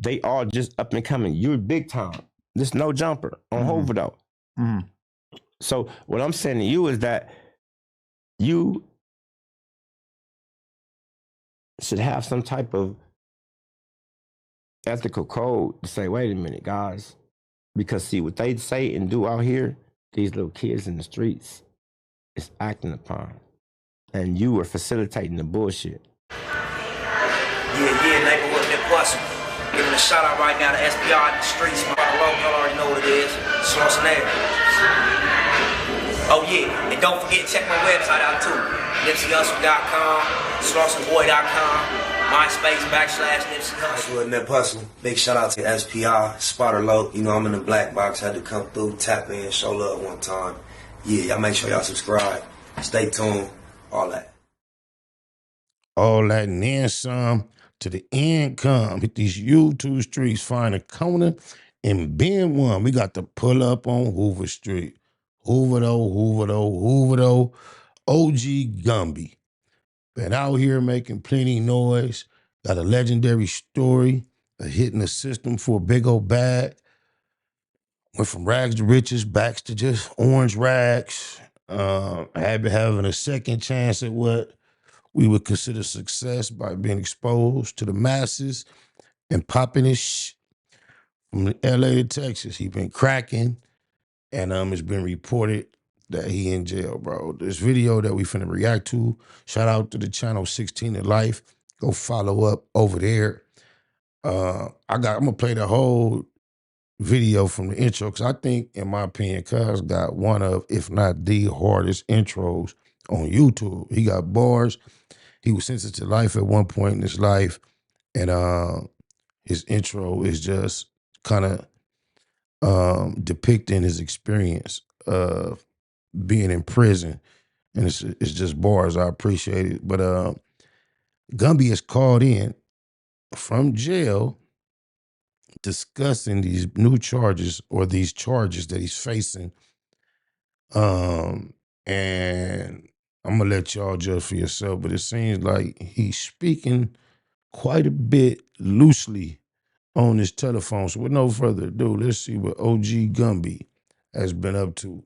they all just up and coming. You're big time. This no jumper on HOOVER though. So what I'm saying to you is that you should have some type of ethical code to say, wait a minute, guys. Because see, what they say and do out here, these little kids in the streets, is acting upon. And you are facilitating the bullshit. Yeah, neighborhood that bustin'. Giving a shout out right now to SPR in the streets. My logo, y'all already know what it is. Schwarzenegger. Oh yeah, and don't forget to check my website out too. NipseyHustle.com, SlaughterBoy.com, MySpace /Nipsey Hussle. And that hustle. Big shout out to SPR, Spotter Low. You know I'm in the black box. Had to come through, tap in, show love one time. Yeah, y'all make sure y'all subscribe. Stay tuned. All that. All that and then some to the income. Hit these YouTube streets, find a corner and bend one. We got to pull up on Hoover Street. Hoover though. OG Gumby. Been out here making plenty noise. Got a legendary story of hitting the system for a big old bag. Went from rags to riches, backs to just orange rags. Having a second chance at what we would consider success by being exposed to the masses and popping his from LA to Texas. He been cracking, and it's been reported that he in jail, bro. This video that we finna react to, shout out to the channel 16 to Life. Go follow up over there. I'm gonna play the whole video from the intro, because I think, in my opinion, Cuz got one of, if not the hardest intros on YouTube. He got bars. He was sentenced to life at one point in his life, and his intro is just kind of depicting his experience of being in prison, and it's just bars. I appreciate it. But Gumby is called in from jail discussing these new charges, or these charges that he's facing. And I'm gonna let y'all judge for yourself, but it seems like he's speaking quite a bit loosely on his telephone. So with no further ado, let's see what OG Gumby has been up to.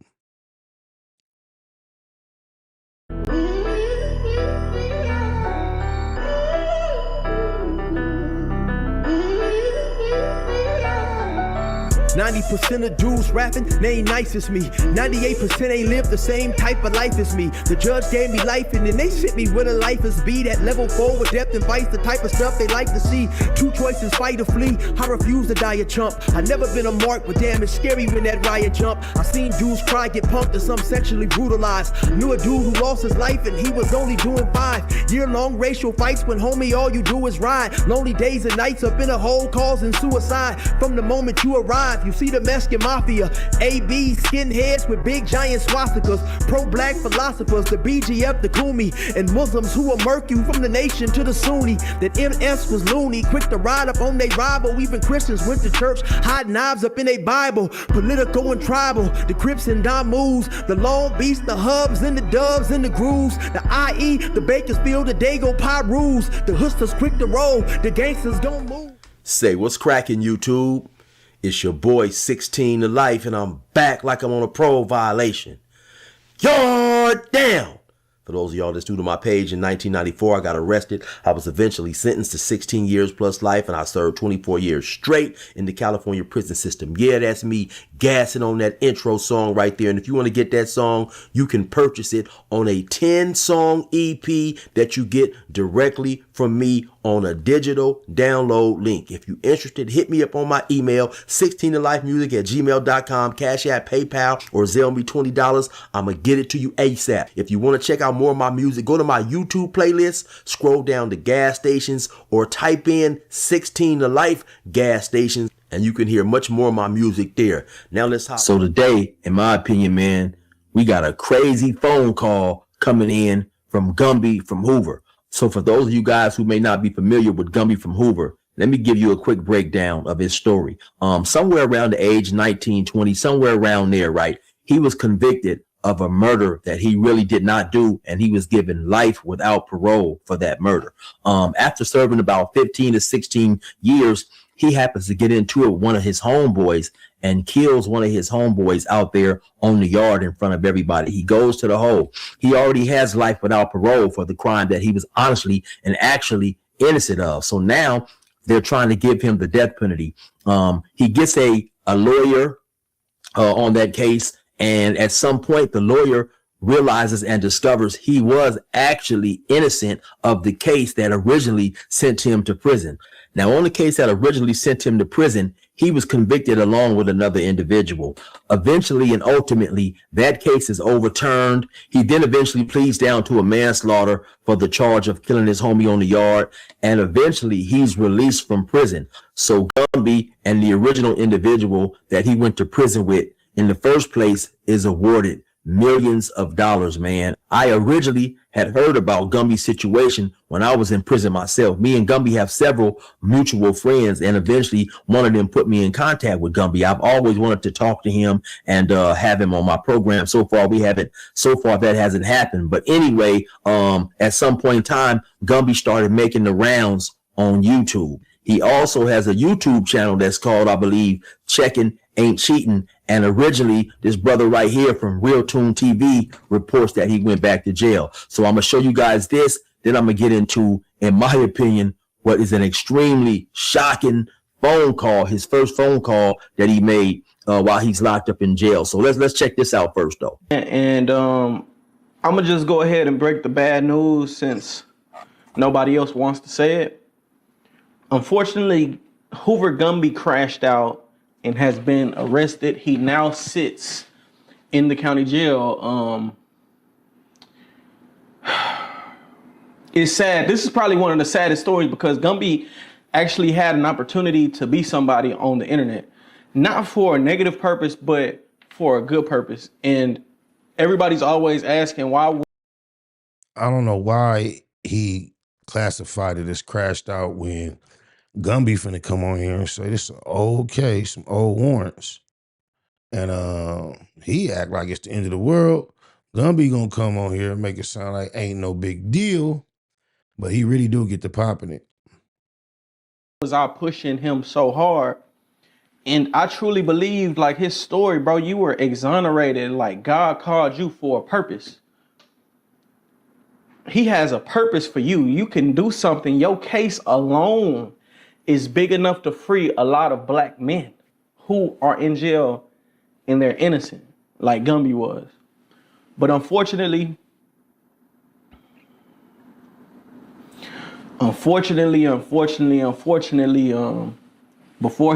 90% of dudes rapping, they ain't nice as me. 98% ain't live the same type of life as me. The judge gave me life and then they sent me where the life is be. That level 4 with depth and vice, the type of stuff they like to see. Two choices, fight or flee. I refuse to die a chump. I never been a mark, but damn, it's scary when that riot jump. I seen dudes cry, get pumped, and some sexually brutalized. Knew a dude who lost his life and he was only doing 5 year-long racial fights when homie all you do is ride. Lonely days and nights up in a hole causing suicide. From the moment you arrive, you see the Mexican mafia, AB skinheads with big giant swastikas, pro-black philosophers, the BGF, the Kumi, and Muslims who will murk you from the nation to the Sunni. That MS was loony, quick to ride up on they rival. Even Christians went to church, hide knives up in a Bible. Political and tribal, the Crips and Damus, the Long Beach, the Hubs and the Dubs and the Grooves, the IE, the Bakersfield, the Dago Pyrus, the Hustlers quick to roll, the gangsters don't move. Say, what's cracking, YouTube? It's your boy 16 to Life, and I'm back like I'm on a parole violation. You're down. For those of y'all that's new to my page, in 1994, I got arrested. I was eventually sentenced to 16 years plus life, and I served 24 years straight in the California prison system. Yeah, that's me gassing on that intro song right there. And if you want to get that song, you can purchase it on a 10-song EP that you get directly from me on a digital download link. If you're interested, hit me up on my email, 16tolifemusic@gmail.com, Cash App, PayPal, or Zelle me $20. I'm going to get it to you ASAP. If you want to check out more of my music, go to my YouTube playlist, scroll down to gas stations, or type in 16 to Life gas stations, and you can hear much more of my music there. Now let's hop. So today, in my opinion, man, we got a crazy phone call coming in from Gumby from HOOVER. So for those of you guys who may not be familiar with Gumby from HOOVER, let me give you a quick breakdown of his story. Somewhere around the age 19, 20, somewhere around there, right? He was convicted of a murder that he really did not do, and he was given life without parole for that murder. After serving about 15 to 16 years, he happens to get into it with one of his homeboys and kills one of his homeboys out there on the yard in front of everybody. He goes to the hole. He already has life without parole for the crime that he was honestly and actually innocent of. So now they're trying to give him the death penalty. He gets a lawyer on that case, and at some point the lawyer realizes and discovers he was actually innocent of the case that originally sent him to prison. Now, on the case that originally sent him to prison, he was convicted along with another individual. Eventually and ultimately, that case is overturned. He then eventually pleads down to a manslaughter for the charge of killing his homie on the yard, and eventually he's released from prison. So Gumby and the original individual that he went to prison with in the first place is awarded millions of dollars, man. I originally had heard about Gumby's situation when I was in prison myself. Me and Gumby have several mutual friends, and eventually one of them put me in contact with Gumby. I've always wanted to talk to him and have him on my program. So far that hasn't happened. But anyway, at some point in time, Gumby started making the rounds on YouTube. He also has a YouTube channel that's called, I believe, Checking Ain't Cheating. And originally, this brother right here from Real Tune TV reports that he went back to jail. So I'm going to show you guys this. Then I'm going to get into, in my opinion, what is an extremely shocking phone call, his first phone call that he made while he's locked up in jail. So let's check this out first, though. And I'm going to just go ahead and break the bad news since nobody else wants to say it. Unfortunately, Hoover Gumby crashed out and has been arrested. He now sits in the county jail. It's sad. This is probably one of the saddest stories because Gumby actually had an opportunity to be somebody on the internet, not for a negative purpose, but for a good purpose. And everybody's always asking why. I don't know why he classified it as crashed out when Gumby finna come on here and say this is an old case, some old warrants. And he act like it's the end of the world. Gumby gonna come on here and make it sound like ain't no big deal, but he really do get to popping it. Was I pushing him so hard? And I truly believed, like, his story, bro, you were exonerated. Like, God called you for a purpose. He has a purpose for you. You can do something. Your case alone is big enough to free a lot of black men who are in jail and they're innocent, like Gumby was. But unfortunately, before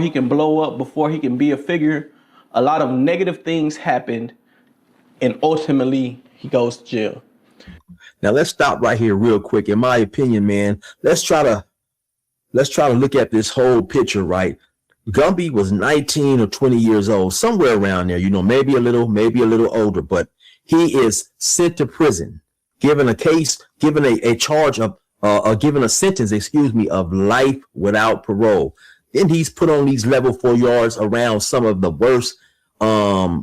he can blow up, before he can be a figure, a lot of negative things happened, and ultimately he goes to jail. Now let's stop right here real quick. In my opinion, man, let's try to look at this whole picture, right? Gumby was 19 or 20 years old, somewhere around there, maybe a little older, but he is sent to prison, given a case, given a charge of, given a sentence, of life without parole. Then he's put on these level 4 yards around some of the worst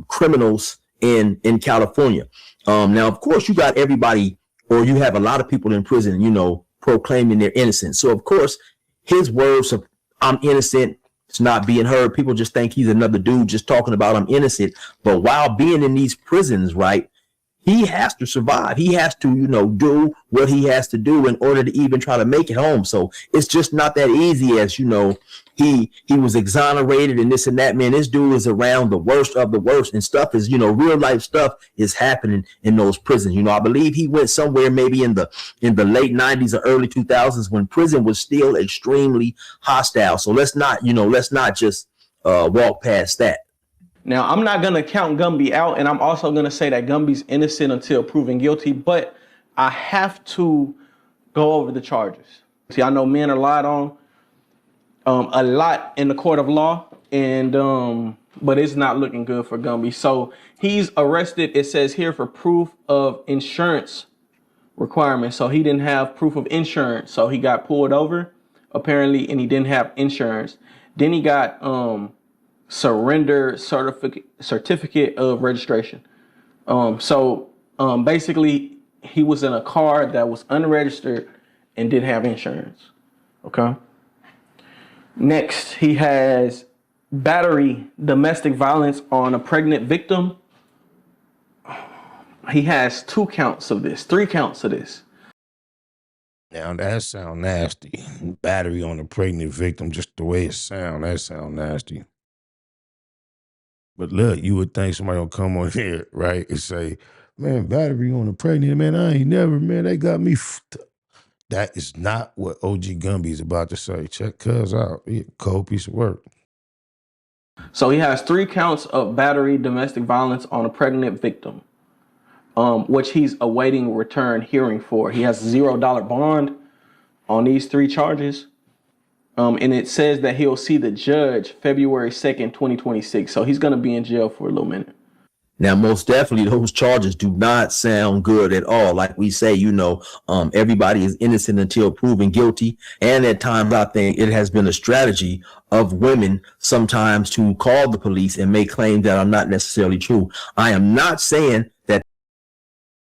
criminals in California. Now, of course, you got everybody, or you have a lot of people in prison, proclaiming their innocence. So, of course, his words of "I'm innocent" is not being heard. People just think he's another dude just talking about "I'm innocent." But while being in these prisons, right, he has to survive. He has to, do what he has to do in order to even try to make it home. So it's just not that easy as, he was exonerated and this and that. Man, this dude is around the worst of the worst, and stuff is, real life stuff is happening in those prisons. I believe he went somewhere maybe in the late 90s or early 2000s when prison was still extremely hostile. So let's not just walk past that. Now, I'm not going to count Gumby out, and I'm also going to say that Gumby's innocent until proven guilty, but I have to go over the charges. See, I know men are lied on a lot in the court of law, and but it's not looking good for Gumby. So he's arrested, it says here, for proof of insurance requirements. So he didn't have proof of insurance, so he got pulled over, apparently, and he didn't have insurance. Then he got surrender certificate of registration. Basically, he was in a car that was unregistered and didn't have insurance. Okay. Next, he has battery, domestic violence on a pregnant victim. He has 2 counts of this, 3 counts of this. Now that sound nasty. Battery on a pregnant victim, just the way it sound, that sound nasty. But look, you would think somebody will come on here, right, and say, man, battery on a pregnant, man, I ain't never, man, they got me. That is not what OG Gumby is about to say. Check cuz out. He a cold piece of work. So he has 3 counts of battery, domestic violence on a pregnant victim, which he's awaiting return hearing for. He has a $0 bond on these 3 charges. And it says that he'll see the judge February 2nd, 2026. So he's going to be in jail for a little minute. Now, most definitely, those charges do not sound good at all. Like we say, everybody is innocent until proven guilty. And at times, I think it has been a strategy of women sometimes to call the police and make claims that are not necessarily true. I am not saying that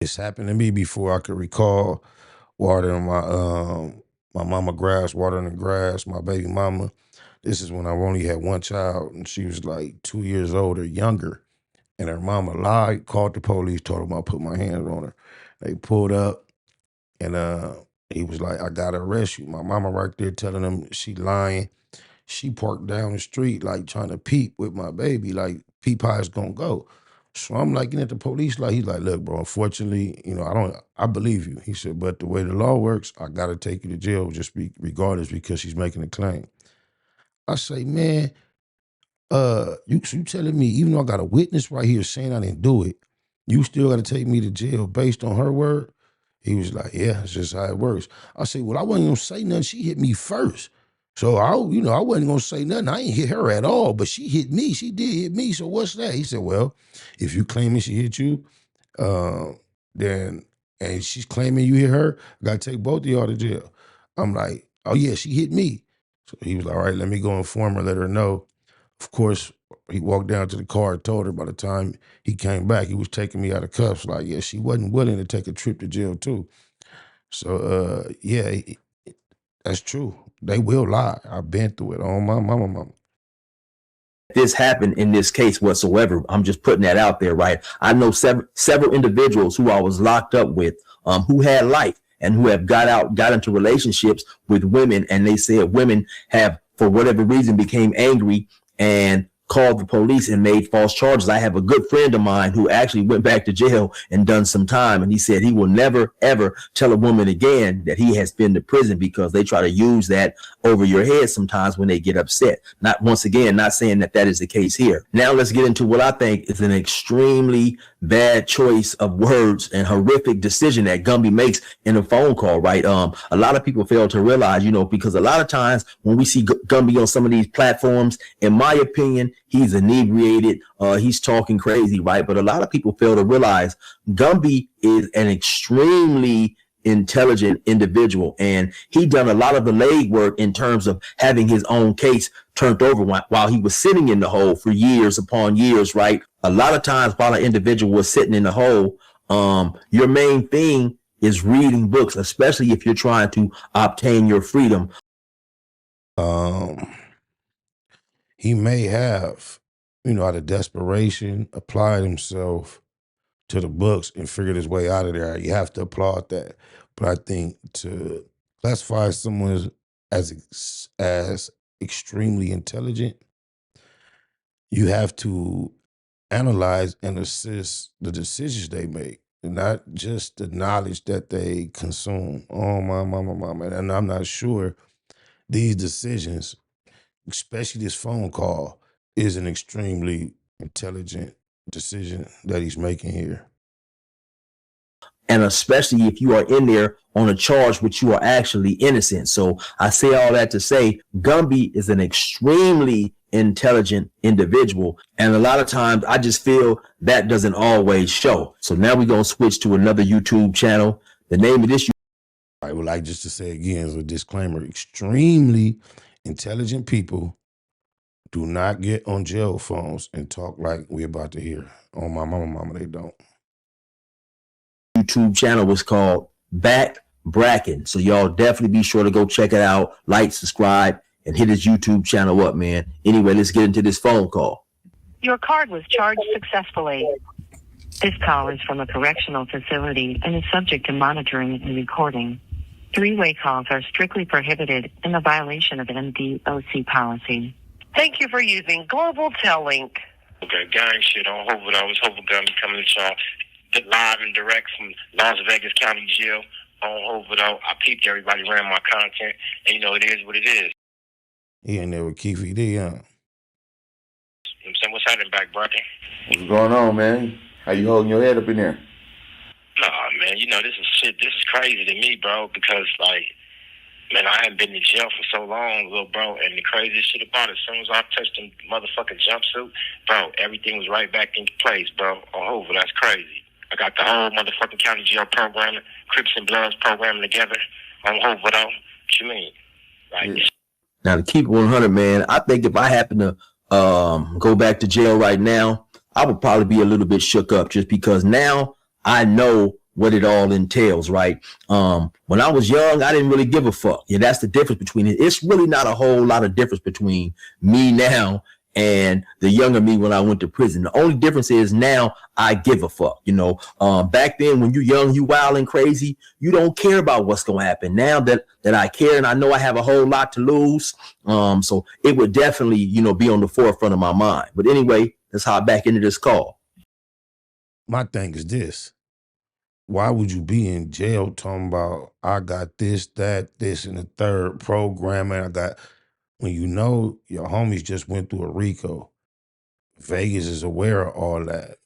it's happened to me before I could recall. Watering my mama grass, watering the grass, my baby mama. This is when I only had one child, and she was like 2 years old or younger. And her mama lied, called the police, told them I put my hands on her. They pulled up, and he was like, I gotta arrest you. My mama right there telling them she lying. She parked down the street, like trying to peep with my baby, like peep how it's gonna go. So I'm like, at the police, like, he's like, look, bro, unfortunately, I believe you. He said, but the way the law works, I gotta take you to jail regardless because she's making a claim. I say, man, you telling me, even though I got a witness right here saying I didn't do it, you still got to take me to jail based on her word? He was like, yeah, it's just how it works. I said, well, I wasn't going to say nothing. She hit me first. So I wasn't going to say nothing. I ain't hit her at all, but she hit me. She did hit me. So what's that? He said, well, if you claiming she hit you, then, and she's claiming you hit her, I got to take both of y'all to jail. I'm like, oh yeah, she hit me. So he was like, all right, let me go inform her, let her know. Of course, he walked down to the car and told her. By the time he came back, he was taking me out of cuffs. Like, yeah, she wasn't willing to take a trip to jail too. So, yeah, that's true. They will lie. I've been through it on my mama. this happened in this case whatsoever. I'm just putting that out there, right? I know several individuals who I was locked up with, who had life and who have got into relationships with women, and they said women have, for whatever reason, became angry and called the police and made false charges. I have a good friend of mine who actually went back to jail and done some time, and he said he will never ever tell a woman again that he has been to prison because they try to use that over your head sometimes when they get upset. Not, once again, not saying that that is the case here. Now let's get into what I think is an extremely bad choice of words and horrific decision that Gumby makes in a phone call, right? A lot of people fail to realize, because a lot of times when we see Gumby on some of these platforms, in my opinion, he's inebriated, he's talking crazy, right? But a lot of people fail to realize Gumby is an extremely intelligent individual, and he done a lot of the legwork in terms of having his own case turned over while he was sitting in the hole for years upon years, right? A lot of times while an individual was sitting in the hole, your main thing is reading books, especially if you're trying to obtain your freedom. He may have, out of desperation, applied himself to the books and figured his way out of there. You have to applaud that. But I think to classify someone as extremely intelligent, you have to analyze and assess the decisions they make, and not just the knowledge that they consume. Oh, my mama. And I'm not sure these decisions, especially this phone call, is an extremely intelligent decision that he's making here. And especially if you are in there on a charge which you are actually innocent. So I say all that to say Gumby is an extremely intelligent individual. And a lot of times I just feel that doesn't always show. So now we're going to switch to another YouTube channel. The name of this. I would like just to say again as a disclaimer, extremely intelligent people do not get on jail phones and talk like we're about to hear. On my mama, they don't. YouTube channel was called Back Bracken. So y'all definitely be sure to go check it out, like, subscribe, and hit his YouTube channel up, man. Anyway, let's get into this phone call. Your card was charged successfully. This call is from a correctional facility and is subject to monitoring and recording. Three-way calls are strictly prohibited in the violation of MDOC policy. Thank you for using Global Tel-Link. Okay, gang shit on Hoover. I was Hoover Gumby coming to y'all live and direct from Las Vegas County Jail on Hoover. Though I peeped everybody ran my content, and you know it is what it is. He ain't there with Keefy D, huh? You know what I'm saying? What's happening, Back Bracken? What's going on, man? How you holding your head up in there? Nah, man, you know, this is crazy to me, bro, because, like, man, I haven't been in jail for so long, little bro, and the craziest shit about it, as soon as I touched the motherfucking jumpsuit, bro, everything was right back into place, bro, on Hoover. That's crazy. I got the whole motherfucking county jail programming, Crips and Bloods programming together on Hoover, though. What you mean? Like, Now, to keep it 100, man, I think if I happen to go back to jail right now, I would probably be a little bit shook up just because now I know what it all entails, right? When I was young, I didn't really give a fuck. Yeah, that's the difference between it. It's really not a whole lot of difference between me now and the younger me when I went to prison. The only difference is now I give a fuck. You know, back then when you're young, you wild and crazy, you don't care about what's going to happen. Now that I care and I know I have a whole lot to lose, so it would definitely, you know, be on the forefront of my mind. But anyway, let's hop back into this call. My thing is this. Why would you be in jail talking about I got this, that, this, and the third programming? I got, when you know your homies just went through a RICO. Vegas is aware of all that.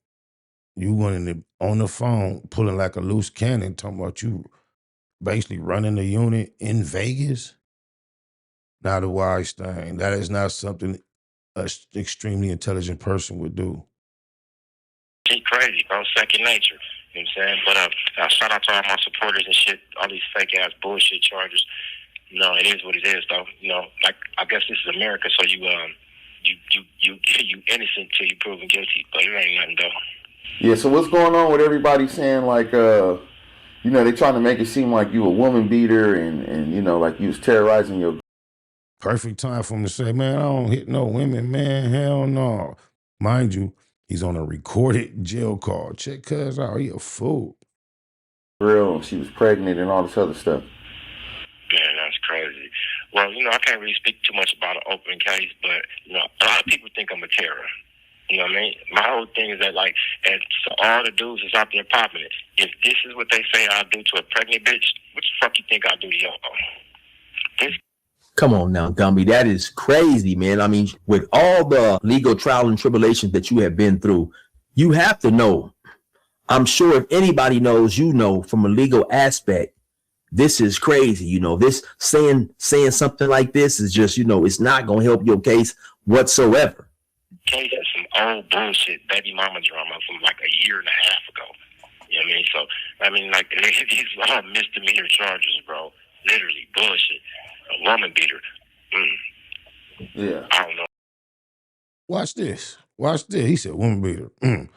You went on the phone pulling like a loose cannon talking about you basically running the unit in Vegas. Not a wise thing. That is not something an extremely intelligent person would do. shit crazy, bro. Second nature. You know what I'm saying? But shout out to all my supporters and shit, all these fake ass bullshit charges. No, it is what it is, though. You know, like I guess this is America, so you innocent till you proven guilty, but it ain't nothing though. Yeah. So what's going on with everybody saying like, you know, they trying to make it seem like you a woman beater and you know, like you was terrorizing your. Perfect time for him to say, man, I don't hit no women, man. Hell no. Mind you, he's on a recorded jail call. Check cuz out. He a fool. Real. She was pregnant and all this other stuff. Man, that's crazy. Well, you know, I can't really speak too much about an open case, but, you know, a lot of people think I'm a terror. You know what I mean? My whole thing is that, like, and so all the dudes is out there popping it. If this is what they say I'll do to a pregnant bitch, what the fuck you think I'll do to y'all? This. Come on now, Gumby. That is crazy, man. I mean, with all the legal trial and tribulations that you have been through, you have to know. I'm sure if anybody knows, you know, from a legal aspect, this is crazy. You know, this saying something like this is just, you know, it's not going to help your case whatsoever. Case is some old bullshit baby mama drama from like a year and a half ago. You know what I mean? So, I mean, like, these are all misdemeanor charges, bro. Literally bullshit. A woman beater. Yeah. I don't know. Watch this. Watch this. He said, woman beater.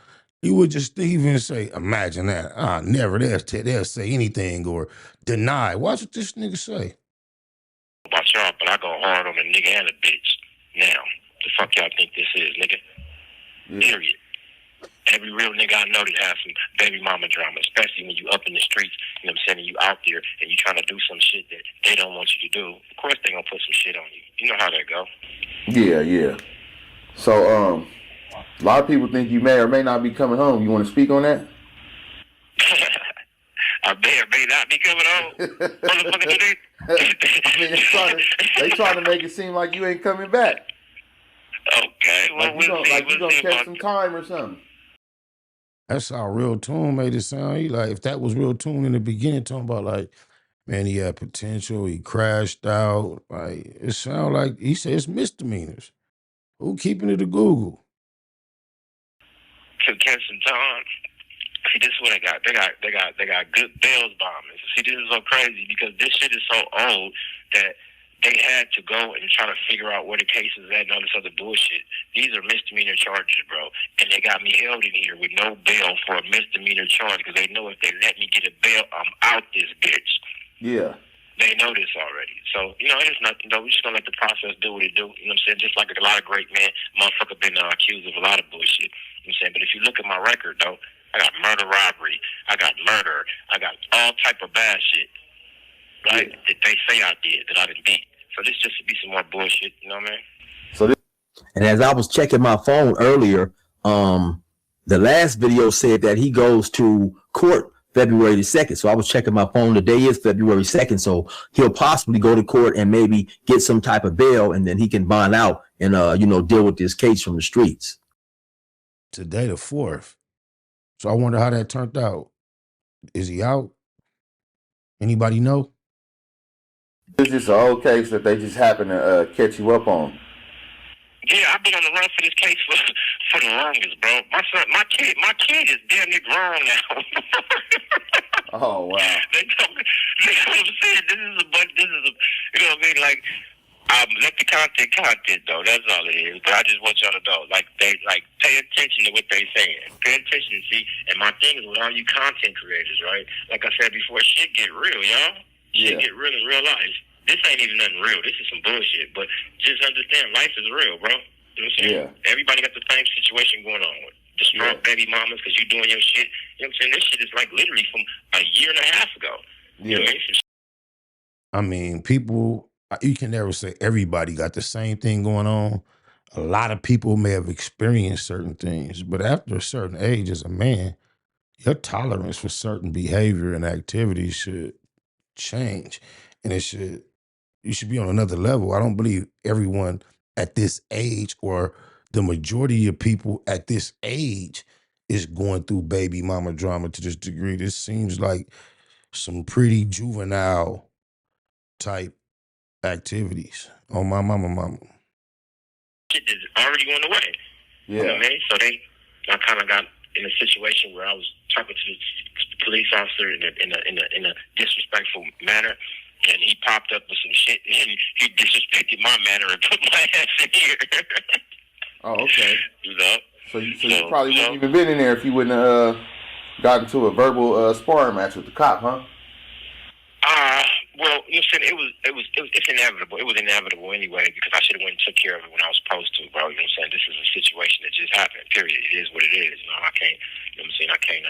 You would just even say, imagine that. Never. They'll say anything or deny. Watch what this nigga say. Watch y'all, but I go hard on a nigga and a bitch. Now, the fuck y'all think this is, nigga? Yeah. Period. Every real nigga I know that has some baby mama drama, especially when you up in the streets, you know what I'm saying, you out there and you trying to do some shit that they don't want you to do. Of course they gonna put some shit on you. You know how that go. Yeah, yeah. So, a lot of people think you may or may not be coming home. You want to speak on that? I may or may not be coming home. Motherfucker, do they? I mean, they trying to make it seem like you ain't coming back. Okay, well, Like you gonna catch some time or something. That's how Real Tune made it sound. He like, if that was Real Tune in the beginning, talking about like, man, he had potential, he crashed out. Like, it sound like he said it's misdemeanors. Who keeping it to Google? To catch some time. See, this is what they got. They got good bails bombers. See, this is so crazy because this shit is so old that they had to go and try to figure out where the case is at and all this other bullshit. These are misdemeanor charges, bro. And they got me held in here with no bail for a misdemeanor charge because they know if they let me get a bail, I'm out this bitch. Yeah. They know this already. So, you know, it's nothing, though. We're just going to let the process do what it do. You know what I'm saying? Just like a lot of great men, motherfucker been accused of a lot of bullshit. You know what I'm saying? But if you look at my record, though, I got murder, robbery. I got murder. I got all type of bad shit, right, that they say I did, that I didn't beat. So this just to be some more bullshit, you know what I mean? So this, And as I was checking my phone earlier, the last video said that he goes to court February the 2nd. So I was checking my phone. The day is February 2nd. So he'll possibly go to court and maybe get some type of bail, and then he can bond out and, you know, deal with this case from the streets. Today the 4th. So I wonder how that turned out. Is he out? Anybody know? is just an old case that they just happen to catch you up on. Yeah, I've been on the run for this case for the longest, bro. My kid is damn near grown now. Oh, wow. You know what I'm saying? This is you know what I mean? Like, let the content, though. That's all it is. But I just want y'all to know, like, pay attention to what they saying. Pay attention, see. And my thing is with all you content creators, right? Like I said before, shit get real, y'all. Shit get real in real life. This ain't even nothing real. This is some bullshit. But just understand, life is real, bro. You know what I'm saying? Yeah. Everybody got the same situation going on with distraught baby mamas because you doing your shit. You know what I'm saying? This shit is like literally from a year and a half ago. You know what I mean? I mean, people, you can never say everybody got the same thing going on. A lot of people may have experienced certain things, but after a certain age as a man, your tolerance for certain behavior and activities should change. And you should be on another level. I don't believe everyone at this age or the majority of people at this age is going through baby mama drama to this degree. This seems like some pretty juvenile type activities on my mama. Shit is already on the way. Yeah. You know what I mean? So I kind of got in a situation where I was talking to the police officer in a disrespectful manner, and he popped up with some shit, and he disrespected my manner and put my ass in here. Oh, okay. You know? So you probably wouldn't even been in there if you wouldn't have gotten to a verbal sparring match with the cop, huh? Well, you know, it's inevitable. It was inevitable anyway because I should have went and took care of it when I was supposed to, bro. You know what I'm saying? This is a situation that just happened. Period. It is what it is. You know, I can't. You know what I'm saying? I can't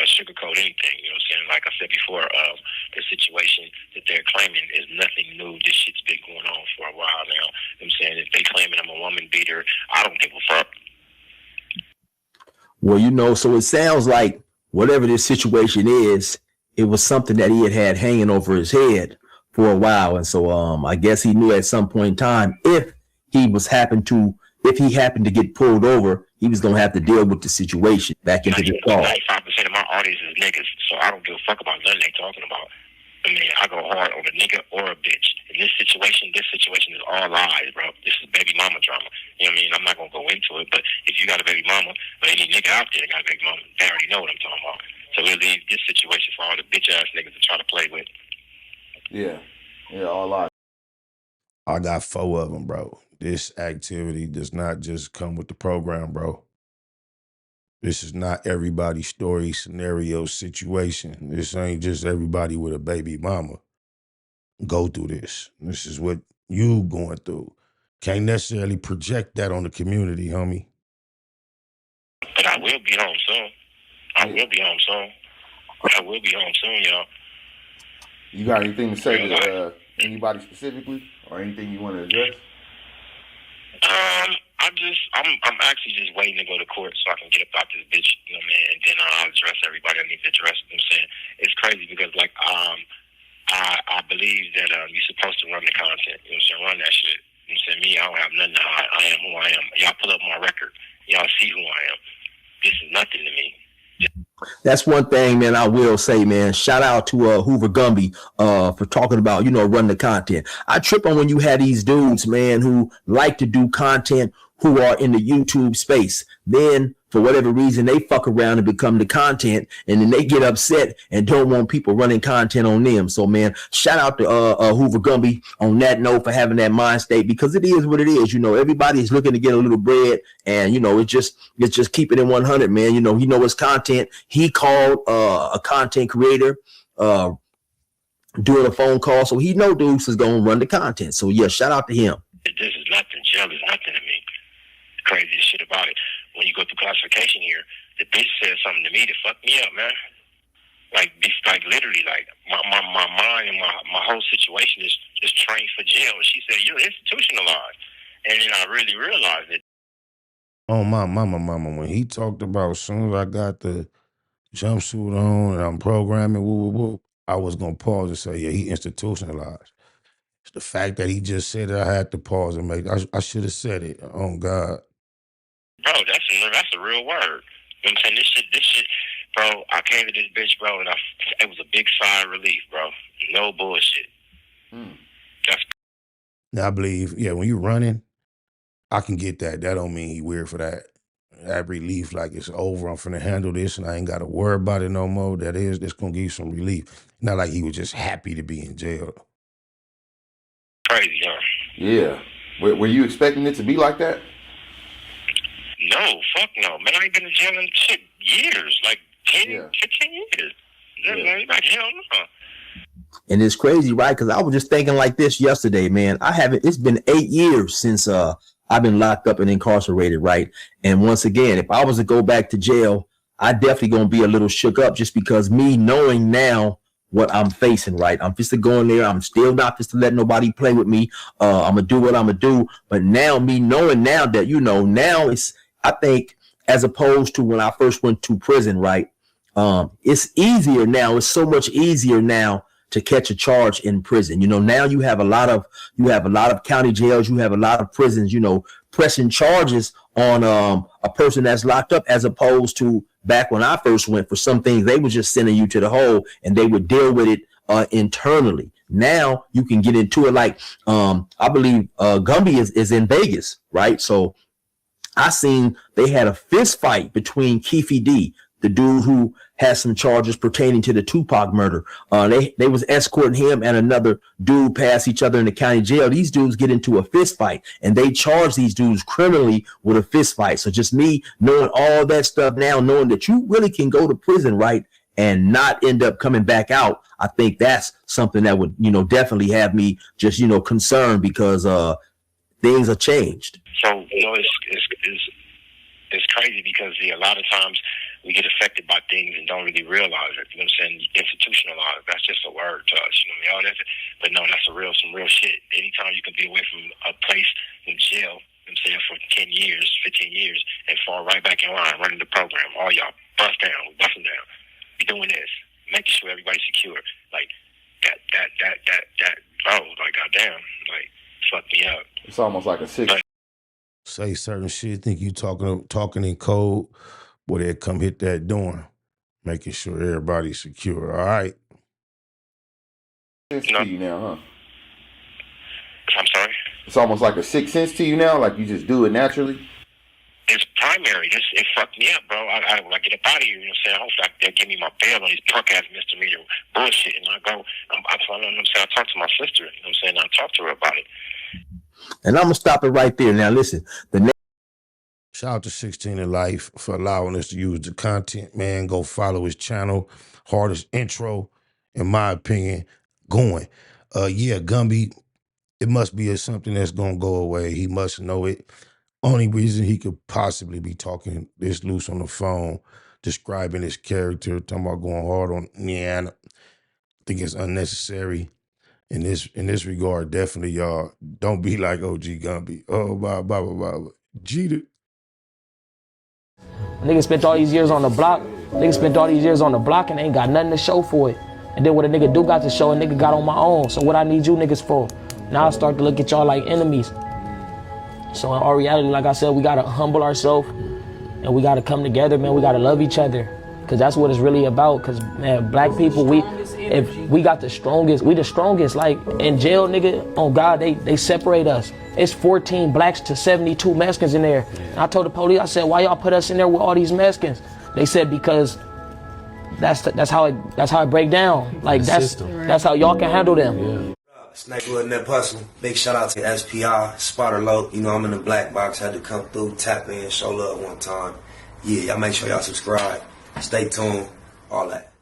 sugarcoat anything. You know what I'm saying? Like I said before, the situation that they're claiming is nothing new. This shit's been going on for a while now. You know what I'm saying? If they claiming I'm a woman beater, I don't give a fuck. Well, you know, so it sounds like whatever this situation is, it was something that he had hanging over his head for a while. And so I guess he knew at some point in time, if he happened to get pulled over, he was going to have to deal with the situation back into the car. 95% of my audience is niggas, so I don't give a fuck about nothing they talking about. I mean, I go hard on a nigga or a bitch. In this situation is all lies, bro. This is baby mama drama. You know what I mean? I'm not going to go into it, but if you got a baby mama, or any nigga out there that got a baby mama, they already know what I'm talking about. So we'll leave this situation for all the bitch-ass niggas to try to play with. Yeah. Yeah, all lies. I got 4 of them, bro. This activity does not just come with the program, bro. This is not everybody's story, scenario, situation. This ain't just everybody with a baby mama go through this. This is what you going through. Can't necessarily project that on the community, homie. But I will be home soon. I will be home soon, y'all. You got anything to say to anybody specifically, or anything you want to address? I'm actually just waiting to go to court so I can get up out this bitch, you know what I mean? And then I'll address everybody I need to address. You know what I'm saying? It's crazy because like I believe that you're supposed to run the content. You know what I'm saying? Run that shit. You know what I'm saying? Me, I don't have nothing to hide. I am who I am. Y'all pull up my record. Y'all see who I am. This is nothing to me. That's one thing, man, I will say, man. Shout out to Hoover Gumby for talking about, you know, run the content. I trip on when you have these dudes, man, who like to do content, who are in the YouTube space, then for whatever reason, they fuck around and become the content, and then they get upset and don't want people running content on them. So, man, shout out to Hoover Gumby on that note for having that mind state, because it is what it is. You know, everybody's looking to get a little bread, and, you know, it's just keep it in 100, man. You know, it's content. He called a content creator doing a phone call, so he know Deuce is going to run the content. So, yeah, shout out to him. This is nothing. Jail is nothing to me. The craziest shit about it, when you go through classification here, the bitch said something to me to fuck me up, man. Like literally, like my mind and my whole situation is trained for jail. She said, "You're institutionalized," and then I really realized it. Oh, my mama, when he talked about as soon as I got the jumpsuit on and I'm programming, I was gonna pause and say, yeah, he institutionalized. It's the fact that he just said it, I had to pause and I should have said it. Oh God. Bro, that's a real word. You know what I'm saying? This shit, bro, I came to this bitch, bro, and it was a big sigh of relief, bro. No bullshit. Now I believe, yeah, when you're running, I can get that. That don't mean he weird for that. That relief, like it's over, I'm finna handle this and I ain't gotta worry about it no more. That's gonna give you some relief. Not like he was just happy to be in jail. Crazy, huh? Yeah. Were you expecting it to be like that? No, fuck no. Man, I ain't been in jail in shit years, like 10, 15 years. Yeah. Like, hell no. And it's crazy, right? Because I was just thinking like this yesterday, man. It's been 8 years since I've been locked up and incarcerated, right? And once again, if I was to go back to jail, I definitely gonna be a little shook up, just because me knowing now what I'm facing, right? I'm just to go in there. I'm still not just to let nobody play with me. I'm gonna do what I'm gonna do. But now, me knowing now that, you know, now it's, I think, as opposed to when I first went to prison, right? It's easier now. It's so much easier now to catch a charge in prison. You know, now you have a lot of county jails, you have a lot of prisons, you know, pressing charges on a person that's locked up, as opposed to back when I first went. For some things, they were just sending you to the hole and they would deal with it internally. Now you can get into it, like I believe Gumby is in Vegas, right? So I seen they had a fist fight between Keefe D, the dude who has some charges pertaining to the Tupac murder. They was escorting him and another dude past each other in the county jail. These dudes get into a fist fight, and they charge these dudes criminally with a fist fight. So just me knowing all that stuff now, knowing that you really can go to prison, right, and not end up coming back out, I think that's something that would, you know, definitely have me just, you know, concerned, because things have changed. So, you know, it's crazy because a lot of times we get affected by things and don't really realize it. You know what I'm saying? Institutionalized. That's just a word to us. You know what I mean? But no, that's some real shit. Anytime you can be away from a place in jail, you know what I'm saying, for 10 years, 15 years, and fall right back in line, running the program. All y'all bust down, busting down. We doing this, making sure everybody's secure. Like that, bro, like, goddamn, like, fuck me up. It's almost like a six. Say certain shit, think you talking in code, boy, they come hit that door, making sure everybody's secure. All right. Sense to you now, huh? I'm sorry? It's almost like a sixth sense to you now, like you just do it naturally. It's primary. It fucked me up, bro. I get up out of here, you know what I'm saying? Hopefully they'll give me my bail on these punk ass misdemeanor bullshit, and I talk to my sister, you know what I'm saying? I talk to her about it. And I'm gonna stop it right there. Now listen, shout out to 16 in Life for allowing us to use the content, man. Go follow his channel. Hardest intro, in my opinion, going. Yeah, Gumby, it must be something that's gonna go away. He must know it. Only reason he could possibly be talking this loose on the phone, describing his character, talking about going hard on, I think it's unnecessary. In this regard, definitely, y'all, don't be like OG Gumby. Oh, blah. Jeter. Nigga spent all these years on the block. And ain't got nothing to show for it. And then what a nigga do got to show, a nigga got on my own. So what I need you niggas for? Now I start to look at y'all like enemies. So in all reality, like I said, we gotta humble ourselves and we gotta come together, man. We gotta love each other. Cause that's what it's really about. Cause man, black people, if we got the strongest, we the strongest. Like in jail, nigga, on God, they separate us. It's 14 blacks to 72 Mexicans in there. And I told the police, I said, why y'all put us in there with all these Mexicans? They said because that's how it break down. Like that's how y'all can handle them. Snakewood Net Hustle. Big shout out to SPI, Spotter Low. You know I'm in the black box. Had to come through, tap in, show love one time. Yeah, y'all make sure y'all subscribe. Stay tuned. All that.